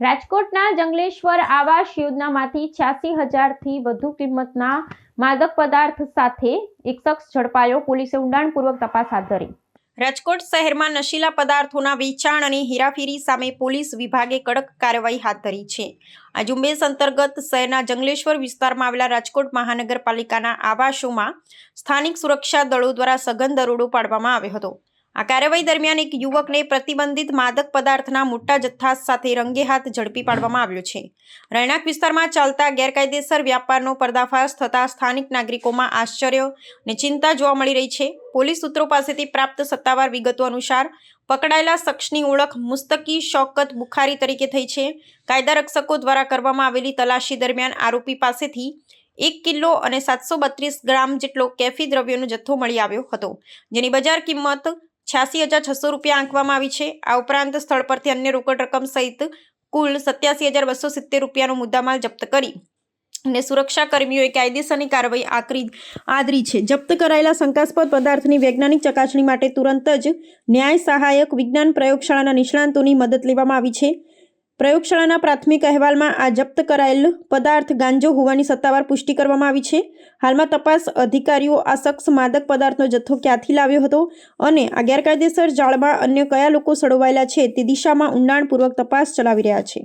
રાજકોટના જંગલેશ્વર આવાસ યોજનામાંથી 86,000થી વધુ કિંમતના માદક પદાર્થ સાથે એક શખ્સ ઝડપાયો. પોલીસે ઊંડાણપૂર્વક તપાસ હાથ ધરી. રાજકોટ શહેરમાં નશીલા પદાર્થોના વેચાણ અને હેરાફેરી સામે પોલીસ વિભાગે કડક કાર્યવાહી હાથ ધરી છે. આ ઝુંબેશ અંતર્ગત શહેરના જંગલેશ્વર વિસ્તારમાં આવેલા રાજકોટ મહાનગરપાલિકાના આવાસોમાં સ્થાનિક સુરક્ષા દળો દ્વારા સઘન દરોડો પાડવામાં આવ્યો હતો. આ કાર્યવાહી દરમિયાન એક યુવકને પ્રતિબંધિત માદક પદાર્થના મોટા જથ્થા સાથે રંગે હાથ ઝડપી પાડવામાં આવ્યો છે. રહેણાંક વિસ્તારમાં ચાલતા ગેરકાયદેસર વ્યાપારનો પર્દાફાશ થતાં સ્થાનિક નાગરિકોમાં આશ્ચર્ય અને ચિંતા જોવા મળી રહી છે. પોલીસ સૂત્રો પાસેથી પ્રાપ્ત સત્તાવાર વિગતો અનુસાર પકડાયેલા શખ્સની ઓળખ મુસ્તકી શૌકત બુખારી તરીકે થઈ છે. કાયદા રક્ષકો દ્વારા કરવામાં આવેલી તલાશી દરમિયાન આરોપી પાસેથી 1 કિલો અને 732 ગ્રામ જેટલો કેફી દ્રવ્યોનો જથ્થો મળી આવ્યો હતો, જેની બજાર કિંમત 86,600 રૂપિયા આંકવામાં આવી છે. આ ઉપરાંત સ્થળ પરથી અન્ય રોકડ રકમ સહિત કુલ 87,270 રૂપિયાનો મુદ્દામાલ જપ્ત કરી અને સુરક્ષા કર્મીઓએ કાયદેસરની કાર્યવાહી આદરી છે. જપ્ત કરાયેલા શંકાસ્પદ પદાર્થની વૈજ્ઞાનિક ચકાસણી માટે તુરંત જ ન્યાય સહાયક વિજ્ઞાન પ્રયોગશાળાના નિષ્ણાંતોની મદદ લેવામાં આવી છે. પ્રયોગશાળાના પ્રાથમિક અહેવાલમાં આ જપ્ત કરાયેલ પદાર્થ ગાંજો હોવાની સત્તાવાર પુષ્ટિ કરવામાં આવી છે. હાલમાં તપાસ અધિકારીઓ આ શખ્સ માદક પદાર્થનો જથ્થો ક્યાંથી લાવ્યો હતો અને આ ગેરકાયદેસર જાળમાં અન્ય કયા લોકો સંડોવાયેલા છે તે દિશામાં ઊંડાણપૂર્વક તપાસ ચલાવી રહ્યા છે.